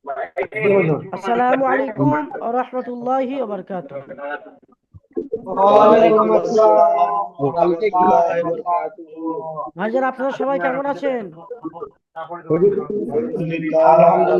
জি হুজুর। আসসালামু আলাইকুম ওয়া রাহমাতুল্লাহি ওয়া বারাকাতুহু। ওয়ালাইকুম আসসালাম ওয়া ওয়ালাইকুম রাহমাতুল্লাহি ওয়া আসসালাম। বারাকাতুহু। ভাইজান, আপনারা সবাই কেমন আছেন? আলহামদুলিল্লাহ আমরা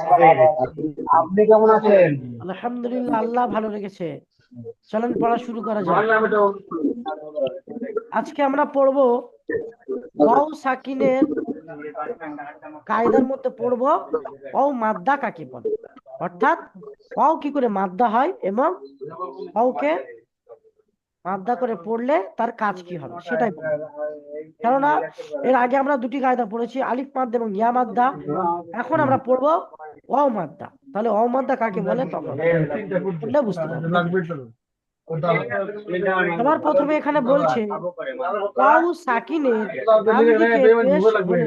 ভালো আছি। আপনি কেমন আছেন? আলহামদুলিল্লাহ, আল্লাহ ভালো রেখেছে। চলেন পড়া শুরু করা যাক। আজকে আমরা পড়ব ওয়াও সাকিনের কায়দার মধ্যে পড়ব ওয়াও মাদ্দা কাকে বলে, অর্থাৎ ওয়াও কি করে মাদ্দা হয় এবং ওয়াওকে মাদ্দা করে পড়লে তার কাজ কি হবে সেটাই বলবো। কেননা এর আগে আমরা দুটি কায়দা পড়েছি, আলিফ মাদ্দা এবং ইয়া মাদ্দা। এখন আমরা পড়বো ওয়াও মাদ্দা। তাহলে ওয়াও মাদ্দা কাকে বলে তখন পড়লে বুঝতে পারবো। দেখুন, সবার প্রথমে এখানে বলছে ওয়াও সাকিনের ডান দিকে পেশ হলে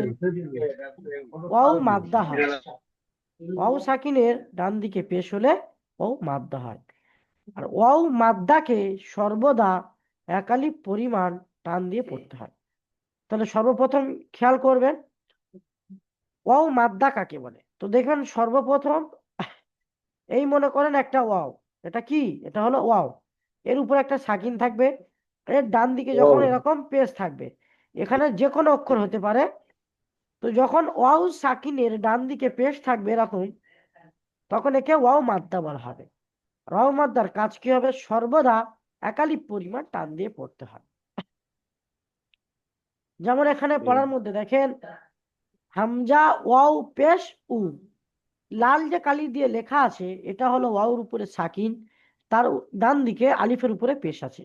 ওয়াও মাদ্দা হয়। ওয়াও সাকিনের ডান দিকে পেশ হলে ওয়াও মাদ্দা হয়। আর ওয়াও মাদ্দাকে সর্বদা একালি পরিমাণ টান দিয়ে পড়তে হয়। তাহলে সর্বপ্রথম খেয়াল করবেন ওয়াও মাদ্দা কাকে বলে। তো দেখবেন সর্বপ্রথম এই মনে করেন একটা ওয়াও, এটা কি, এটা হলো ওয়াও, এর উপর একটা সাকিন থাকবে, এর ডান দিকে যখন এরকম পেশ থাকবে, এখানে যে কোনো অক্ষর হতে পারে। তো যখন ওয়াও সাকিনের ডান দিকে পেশ থাকবে এরকম, তখন একে ওয়াও মাদ্দা বলা হবে। ওয়াও মাদ্দার কাজ কি হবে, সর্বদা একালি পরিমাণ টান দিয়ে পড়তে হবে। যেমন এখানে পড়ার মধ্যে দেখেন হামজা ওয়াও পেশ উ, লাল যে কালি দিয়ে লেখা আছে এটা হলো ওয়াওর উপরে সাকিন, তার ডান দিকে আলিফের উপরে পেশ আছে।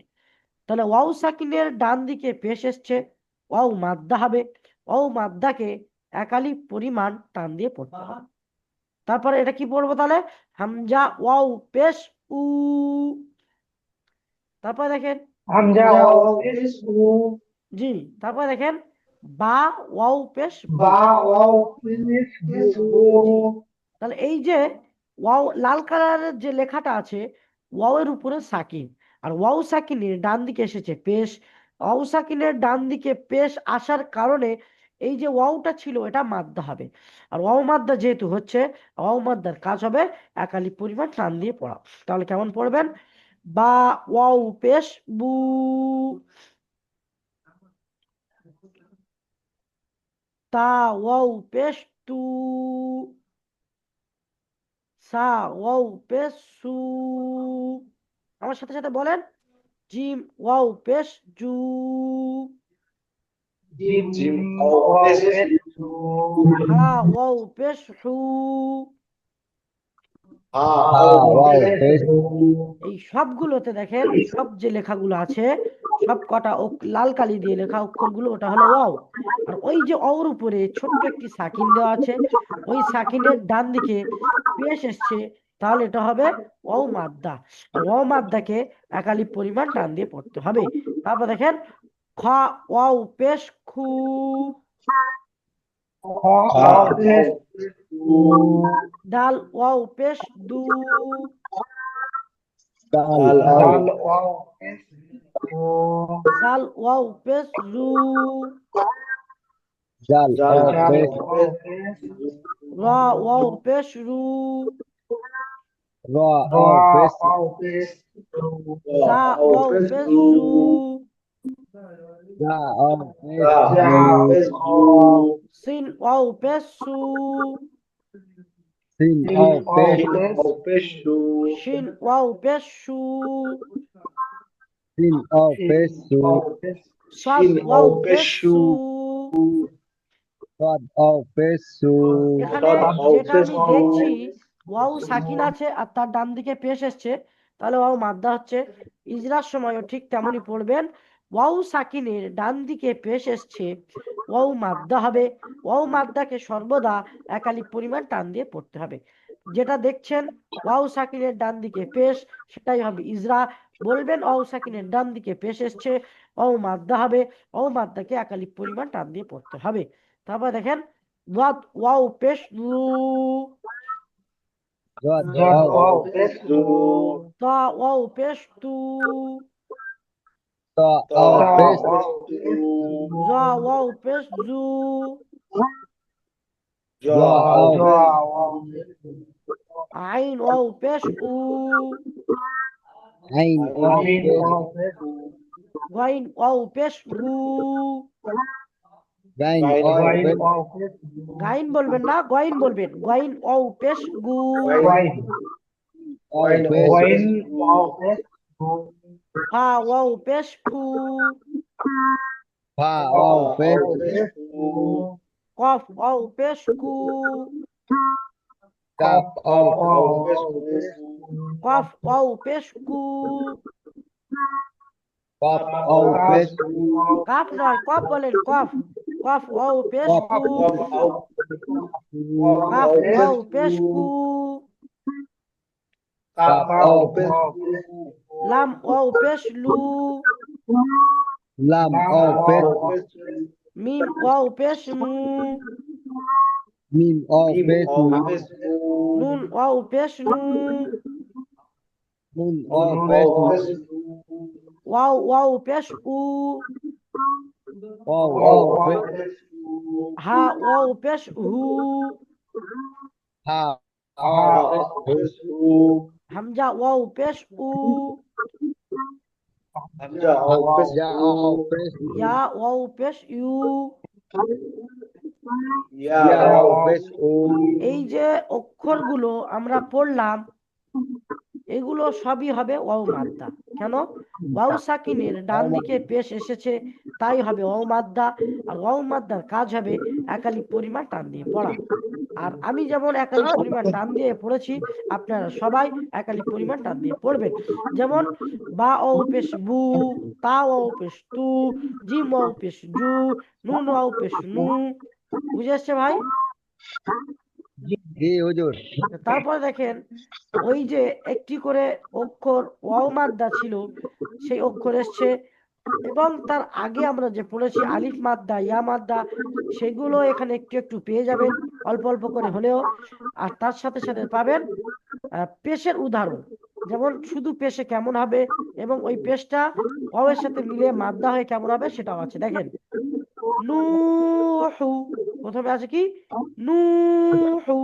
তাহলে ওয়াও সাকিনের ডান দিকে পেশ এসছে, ওয়াও মাদ্দা হবে। ওয়াও মাদ্দাকে একালি পরিমাণ টান দিয়ে পড়তে হবে। তারপরে এটা কি পড়বো তাহলে, হামজা ওয়াও পেশ উ। তারপরে দেখেন হামজা ওয়াও পেশ উ, জি, তারপরে দেখেন বা ওয়াও পেশ বু। বা ওয়াও পেশ বু। জি, তাহলে এই যে ওয়াও লাল কালারের যে লেখাটা আছে, ওয়াও এর উপরে সাকিন, আর ওয়াও সাকিনের ডান দিকে এসেছে পেশ। ওয়াও সাকিনের ডান দিকে পেশ আসার কারণে এই যে ওয়াওটা ছিল এটা মাদ্দা হবে। আর ওয়াও মাদ্দা যেহেতু হচ্ছে, ওয়াও মাদ্দার কাজ হবে একালি পরিমাণ টান দিয়ে পড়া। তাহলে কেমন পড়বেন, বা ওয়াও পেশ বু, তা ওয়াও পেশ তু, সা ওয়াও পেশ সু। আমার সাথে সাথে বলেন, জিম ওয়াও পেশ জু, জিম ওয়াও পেশ জু, হা ওয়াও পেশ হু। হা ওয়াও পেশ হু। এই সবগুলোতে দেখেন সব যে লেখাগুলো আছে, সব কটা লাল কালি দিয়ে লেখা অক্ষরগুলো ওটা হলো ওয়াও। আর ওই যে ওর উপরে ছোট্ট একটি সাকিন দেওয়া আছে, ওই সাকিনের ডান দিকে পেশ এসছে, তাহলে এটা হবে ওয়াও মাদ্দা। আর ওয়াও মাদ্দাকে একালি পরিমাণ টান দিয়ে পড়তে হবে। তারপর দেখেন খ ওয়াও পেশ খু, ওয়াও পেশ উ, ডাল ওয়াও পেশ দু, দাল ওয়াও পেশ উ, জাল ওয়াও পেশ রু, জাল ও জাল পেশ ওয়াও পেশ রা ওয়াও পেশ রু, র ও রা পেশ ওয়াও পেশ রু, জা ওয়াও পেশ জু, জা ও পেশ জা জু পেশ জু, সিন ওয়াও পেশ সু, সিন সিন ও ওয়াও পেশ পেশ সু, শিন ওয়াও পেশ সু, সিন ও সিন পেশ সু ওয়াও পেশ সাদ শিন ওয়াও ওয়াও পেশ পেশ সু, সু। সাদ ও পেশ সু এখানে সাদ ওয়াও যেটা পেশ আমি সু, দেখছি ওয়াও সাকিন আছে আর তার ডান দিকে পেশ এসছে, তাহলে ওয়াও মাদ্দা হচ্ছে। ইজরার সময়ও ঠিক তেমনই পড়বেন, ওয়াও সাকিনের ডান দিকে পেশ এসছে, ওয়াও মাদ্দা হবে। ওয়াও মাদ্দাকে সর্বদা একালি পরিমাণ টান দিয়ে পড়তে হবে। যেটা দেখছেন ওয়াও সাকিনের ডান দিকে পেশ, সেটাই হবে ইজরা। বলবেন ওয়াও সাকিনের ডান দিকে পেশ এসছে, ওয়াও মাদ্দা হবে। ওয়াও মাদ্দাকে একালি পরিমাণ টান দিয়ে পড়তে হবে। তারপর দেখেন ওয়াদ ওয়াও পেশ লু, জদ জদ ও ওয়াও পেশ জু, তা ওয়াও পেশ তু, ত তা ও পেশ ওয়াও পেশ জু, জা ওয়াও পেশ জু, জ জা ও জা পেশ ওয়াও পেশ জু, আইন ওয়াও পেশ উ, আইন ওয়াও পেশ গাইন ওয়াও পেশ গু, গাইন ওয়াও পেশ গাইন বলবেন না, গাইন বলবেন, গাইন ওয়াও পেশ গু, ওয়াও পেশ ফা ওয়াও পেশ ফু, ফা ওয়াও পেশ কফ ওয়াও পেশ কু, কাফ ওয়াও কফ ওয়াও পেশ কু, কফ ওয়াও পেশ কাফ নয় কফ বলেন, কফ, কফ ওয়াও পেশ কু, কাফ ওয়াও পেশ কু, কাফ ওয়াও পেশ লাম ওয়াও পেশ লু, লাম ওয়াও পেশ মিম ওয়াও পেশ মু, মিম ওয়াও পেশ নুন ওয়াও পেশ নু, নুন ওয়াও পেশ ওয়াও ওয়াও পেশ উ, ওয়াও ওয়াও পেশ হা ওয়াও পেশ হু, হা ওয়াও পেশ হামজা ওয়াও পেশ উ, যা ওয়াও পেশ ইয়া ওয়াও পেশ ইউ। ইয়া ওয়াও পেশ এই যে অক্ষরগুলো আমরা পড়লাম, এগুলো সবই হবে ওয়াও মাদ্দা। কেন? ওয়াও সাকিনের ডান দিকে পেশ এসেছে, তাই হবে ওয়াও মাদ্দা। আর ওয়াও মাদ্দার কাজ হবে একালিক পরিমাণ টান দিয়ে পড়া। আর আমি যেমন একালিক পরিমাণ টান দিয়ে পড়েছি, আপনারা সবাই একালিক পরিমাণ টান দিয়ে পড়বেন। যেমন বা ওয়াও পেশ বু, তা ওয়াও পেশ তু, জিম ওয়াও পেশ জু, নুন ওয়াও পেশ নু। বুঝে আসছে ভাই? জি হুজুর। তারপরে দেখেন, ওই যে একটি করে অক্ষর ওয়াও মাদ্দা ছিল, সেই অক্ষর এসছে, এবং তার আগে আমরা যে পড়েছি আলিফ মাদ্দা, ইয়া মাদ্দা, সেগুলো এখানে একটু একটু পেয়ে যাবেন, অল্প অল্প করে হলেও। আর তার সাথে সাথে পাবেন পেশের উদাহরণ, যেমন শুধু পেশে কেমন হবে এবং ওই পেশটা ওয়াওয়ের সাথে মিলে মাদ্দা হয়ে কেমন হবে সেটাও আছে। দেখেন, নূহু, প্রথমে আছে কি নূহু,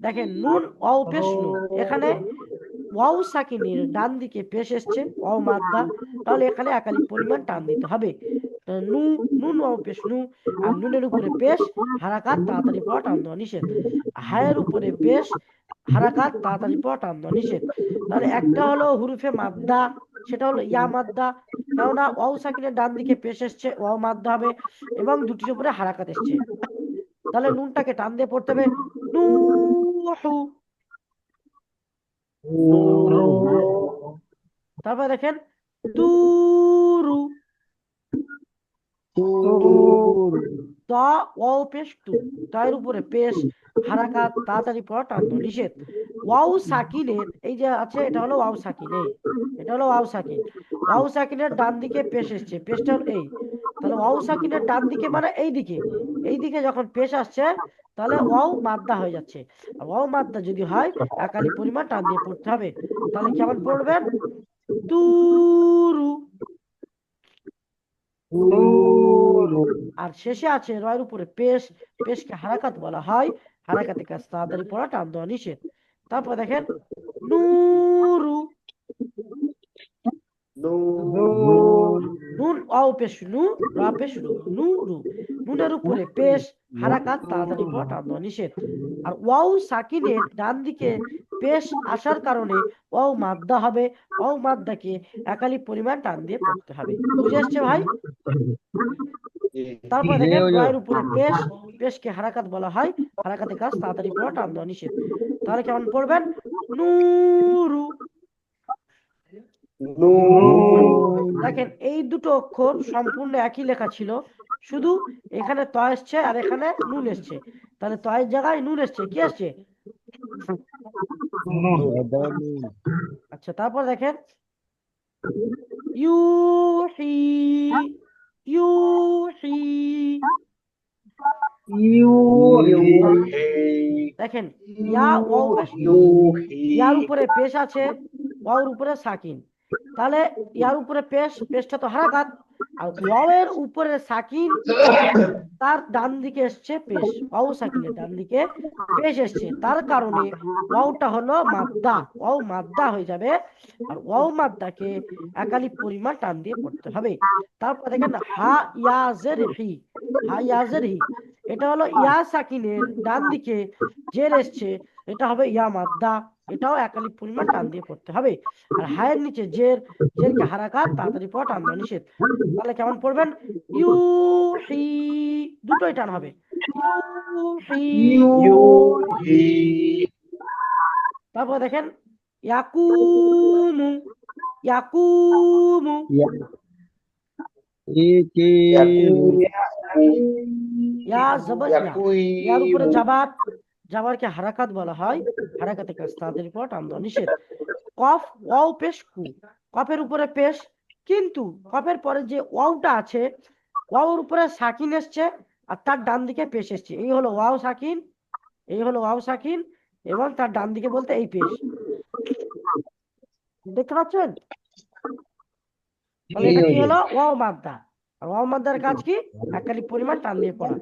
দেখেন নুন ওয়াও পেশ নু, এখানে ওয়াও সাকিনের ডান দিকে পেশ এসছে, ওয়াও মাদ্দা, তাহলে এখানে একালিক পরিমাণ টান দিতে হবে। নু, নুন ওয়াও পেশ নু, আর নুনের উপরে পেশ হারাকাত তাড়াতাড়ি পড়া টান দেওয়া নিষেধ। হায়ের উপরে পেশ হারাকাত তাড়াতাড়ি পড়া টান দেওয়া নিষেধ। তাহলে একটা হলো হুরুফে মাদ্দা, সেটা হলো ইয়া মাদ্দা, কেননা ওয়াও সাকিনের ডান দিকে পেশ এসছে, ওয়াও মাদ্দা হবে, এবং দুটির উপরে হারাকাত এসছে। তাহলে নুনটাকে টান দিয়ে পড়তে হবে নূহু। তারপরে দেখেন তুরু, তা ওয়াও পেশ তু, তার উপরে পেশ হারাকাত তাড়াতাড়ি পড়া টান দেওয়া নিষেধ। ওয়াও সাকিনের এই যে আছে, এটা হলো ওয়াও সাকিন, এই এটা হলো ওয়াও সাকিন। ওয়াও সাকিনের ডান দিকে পেশ এসছে, পেশটা হলো এই, তাহলে ওয়াও সাকিনের ডান দিকে মানে এই দিকে, এই দিকে যখন পেশ আসছে, তাহলে ওয়াও মাদ্দা হয়ে যাচ্ছে। আর ওয়াও মাদ্দা যদি হয়, একালি পরিমাণ টান দিয়ে পড়তে হবে। তাহলে কেমন পড়বেন? তুরু। আর শেষে আছে রয়ের উপরে পেশ, পেশকে হারাকাত বলা হয়, হারাকাতের কাজ তাড়াতাড়ি পড়া টান দেওয়া নিষেধ। তারপর দেখেন নুরু, নুন ওয়াও পেশ নু, রা পেশ রু, নুরু, নুনের উপরে পেশ হারাকাত তাড়াতাড়ি পড়া টান দেওয়া নিষেধ। আর ওয়াও সাকিনের ডান দিকে পেশ আসার কারণে ওয়াও মাদ্দা হবে, ওয়াও মাদ্দাকে একালিক পরিমাণ টান দিয়ে পড়তে হবে। বুঝে আসছে ভাই? তারপরে জি দেখেন হুজুর। রয়ের উপরে পেশ, পেশকে হারাকাত বলা হয়, হারাকাতের কাজ তাড়াতাড়ি পড়া টান দেওয়া নিষেধ। তাহলে কেমন পড়বেন? নুরু। দেখেন এই দুটো অক্ষর সম্পূর্ণ একই লেখা ছিল, শুধু এখানে ত এসছে আর এখানে নুন এসছে। তাহলে তয়ের জায়গায় নুন এসছে, কি আসছে? আচ্ছা, তারপর দেখেন ইউহি, ইউহি, দেখেন ইয়া ওয়াও পেশ ইউ, ইয়ার উপরে পেশ আছে, ওয়াওর উপরে সাকিন, তাহলে ইয়ার উপরে পেশ, পেশটা তো হারাকাত, আর ওয়াওয়ের উপরে সাকিন, তার ডান দিকে এসছে পেশ, ওয়াও সাকিনের ডান দিকে পেশ এসছে, তার কারণে ওয়াওটা হলো মাদ্দা, ওয়াও মাদ্দা হয়ে যাবে। আর ওয়াও মাদ্দাকে একালিপ পরিমাণ টান দিয়ে পড়তে হবে। তারপর দেখেন হা ইয়াজের হি, হা ইয়াজের হি, এটা হলো ইয়া সাকিনের ডান দিকে জের এসছে, এটা হবে ইয়া মাদ্দা, এটাও একালিপ পরিমাণ টান দিয়ে পড়তে হবে। আর হায়ের নিচে জের, জেরকে হারাকাত তাড়াতাড়ি পড়া টান দেওয়া নিষেধ। তাহলে কেমন পড়বেন? ইউ হি, দুটোই টান হবে, ইউ হি। ইউহি তারপর দেখেন ইয়াকুমু, ইয়াকুমু, ইয়া জবর ইয়া, ইয়ার উপরে জাবার, জাবারকে হারাকাত বলা হয়, হারাকাতে কাজ তাড়াতাড়ি পড়া টান দেওয়া নিষেধ। কফ ওয়াও পেশ কু, কফের উপরে পেশ, কিন্তু কফের পরে যে ওয়াওটা আছে, ওয়াওর উপরে সাকিন এসছে আর তার ডান দিকে পেশ এসছে, এই হলো ওয়াও সাকিন, এই হলো ওয়াও সাকিন, এবং তার ডান দিকে বলতে এই পেশ, দেখতে পাচ্ছেন? তাহলে এটা কি হলো? ওয়াও মাদ্দা। আর ওয়াও মাদ্দার কাজ কি? একালিপ পরিমাণ টান দিয়ে পড়া।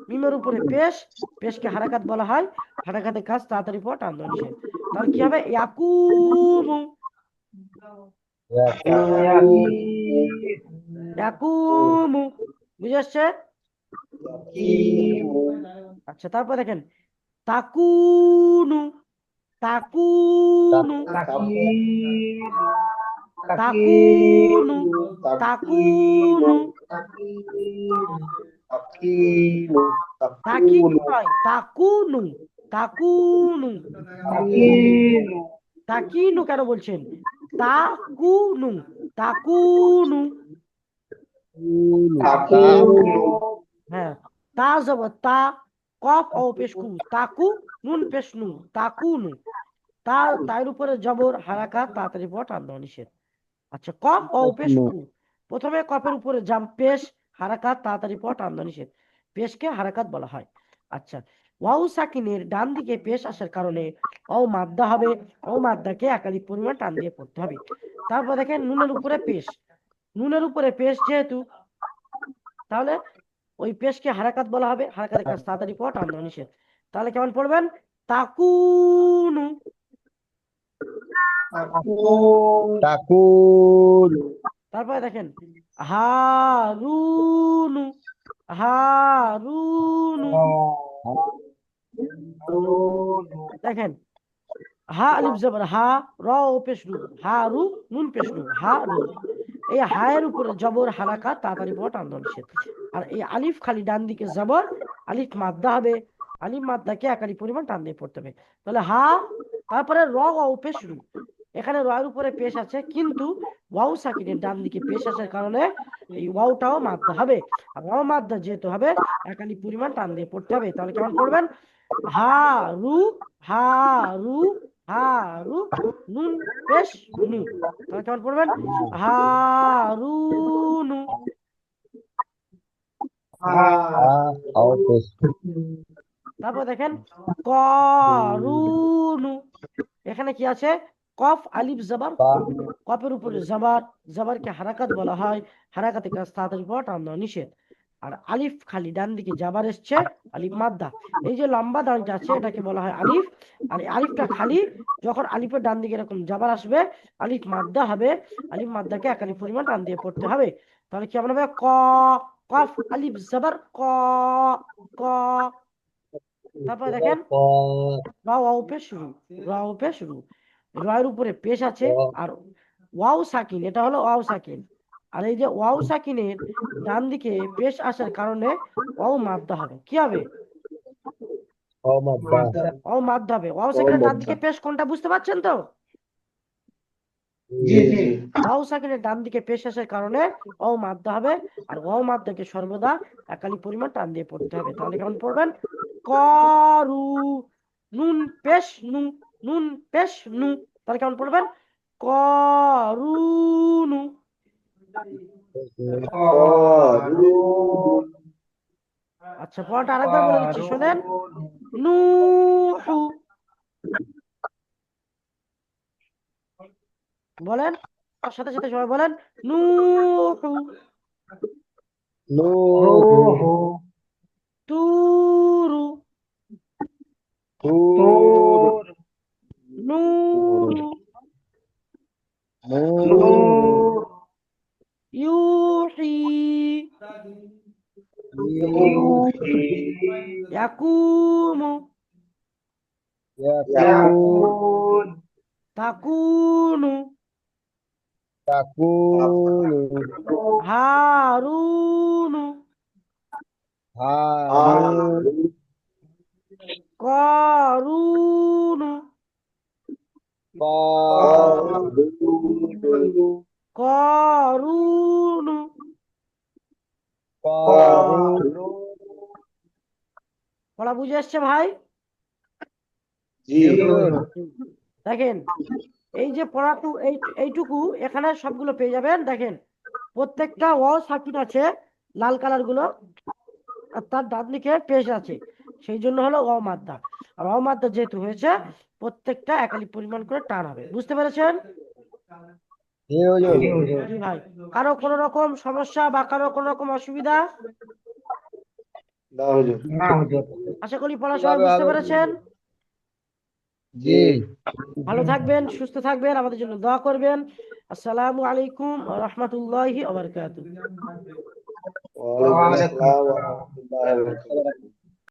মিমের উপরে পেশ, পেশকে হারাকাত বলা হয়, হারাকাতের কাজ তাড়াতাড়ি পড়া টান দেওয়া নিষেধ। তাহলে কি হবে? ইয়াকুমু, ইয়াকুমু, বুঝে আসছে? আচ্ছা, তারপর দেখেন তাকুনু, তাকুনু, তাকুনু, তাকুনু, তাকিনু নয়, তাকুনু, তাকুনু, তাকিনু কেন বলছেন? তাকুনু, তাকুনু, হ্যাঁ, তা জবর তা, কফ ও পেশ কু, তাকু, নুন পেশ নু, তাকুনু, তা, তার উপরে জবর হারাকাত তাড়াতাড়ি পড়া টান দেওয়া নিষেধ। আচ্ছা, কফ ও পেশ কু, প্রথমে কফের উপরে জাম পেশ, হারাকাত তাড়াতাড়ি পড়া টান দেওয়া নিষেধ, পেশকে হারাকাত বলা হয়। আচ্ছা, ওয়াও সাকিনের ডান দিকে পেশ আসার কারণে ও মাদ্দা হবে, ও মাদ্দাকে একাধিক পরিমাণ টান দিয়ে পড়তে হবে। তারপর দেখেন নুনের উপরে পেশ, নুনের উপরে পেশ যেহেতু, তাহলে ওই পেশকে হারাকাত বলা হবে, হারাকাতের কাজ তাড়াতাড়ি পড়া টান দেওয়া নিষেধ। তাহলে কেমন পড়বেন? তাকুনু। তারপরে দেখেন হারুনু, হারুনু, দেখেন হা আলিফ জবর হা, র ও পেশ রু, হারু, নুন পেশ রু, হারু, এই হায়ের উপরে জবর হারাকাত তাড়াতাড়ি পড়া টান দেওয়া নিষেধ। আর এই আলিফ খালি ডান দিকে জবর, আলিফ মাদ্দা হবে, আলিফ মাদ্দাকে একালি পরিমাণ টান দিয়ে পড়তে হবে। তাহলে হা, তারপরে র ও পেশ রু, এখানে রয়ের উপরে পেশ আছে, কিন্তু ওয়াও সাকিনের ডান দিকে পেশ আসার কারণে এই ওয়াওটাও মাদ্দা হবে। আর ওয়াও মাদ্দা যেহেতু হবে, একালি পরিমাণ টান দিয়ে পড়তে হবে। তাহলে কেমন পড়বেন? হা রু, হা রু, হা রু, নুন পেশ নু। তাহলে কেমন পড়বেন? হারুনু। তারপর দেখেন করুনু, এখানে কি আছে? কফ আলিফ জবর কু, কফের উপরে জবর, জবরকে হারাকাত বলা হয়, হারাকাতে কাজ তাড়াতাড়ি পড়া টান দেওয়া নিষেধ। আর আলিফ খালি ডান দিকে জাবার এসছে, আলিফ মাদ্দা, এই যে লম্বা দাঁড়িটা আছে এটাকে বলা হয় আলিফ। আর এই আলিফটা খালি, যখন আলিফের ডান দিকে এরকম জাবার আসবে, আলিফ মাদ্দা হবে, আলিফ মাদ্দাকে একালিফ পরিমাণ টান দিয়ে পড়তে হবে। তাহলে কেমন হবে? ক, কফ আলিফ জবর ক, ক। তারপরে দেখেন রাও পেশ শুরু, রাও পেশ শুরু, রয়ের উপরে পেশ আছে, আর ওয়াও সাকিন, এটা হলো ওয়াও সাকিন। আর এই যে ওয়াও সাকিনের ডান দিকে পেশ আসার কারণে ওয়াও মাদ্দা হবে, কি হবে? ওয়াও মাদ্দা হবে। ওয়াও সাকিনের ডান দিকে পেশ কোনটা বুঝতে পারছেন তো? ওয়াও সাকিনের ডান দিকে পেশ আসার কারণে ওয়াও মাদ্দা হবে, আর ওয়াও মাদ্দাকে সর্বদা একালি পরিমাণ টান দিয়ে পড়তে হবে। তাহলে কেমন পড়বেন? করু, নুন পেশ নু, নুন পেশ নু। তাহলে কেমন পড়বেন? করুনু। আচ্ছা, পড়াটা আরেকবার বলে দিচ্ছি, শোনেন। নুহু, বলেন, তার সাথে সাথে সবাই বলেন নুহু, لوح তুরু طور নূরু نور ইউহি يوحي ইয়াকুমু يكون তাকুনু تكون হারুনু هارون করুনু قارون করুনু قارون পড়া বুঝে আসছে ভাই? জি দেখেন এই যে এইটুকু এখানে সবগুলো পেয়ে যাবেন। দেখেন প্রত্যেকটা সাকিন আছে লাল কালার গুলো, আর তার ডান দিকে পেশ আছে, সেই জন্য হলো মাদ্দা। আর মাদ্দা যেহেতু হয়েছে প্রত্যেকটা একালি পরিমাণ করে টান হবে। বুঝতে পেরেছেন? জি হুজুর জি ভাই। কারো কোনো রকম সমস্যা বা কারো কোনো রকম অসুবিধা? না হুজুর। আশা করি পড়া সবাই বুঝতে পেরেছেন। জি ভালো থাকবেন, সুস্থ থাকবেন, আমাদের জন্য দোয়া করবেন। আসসালামু আলাইকুম ওয়া রাহমাতুল্লাহি ওয়া বারাকাতুহু। ওয়ালাইকুম আসসালাম ওয়া রাহমাতুল্লাহি ওয়া বারাকাতুহু।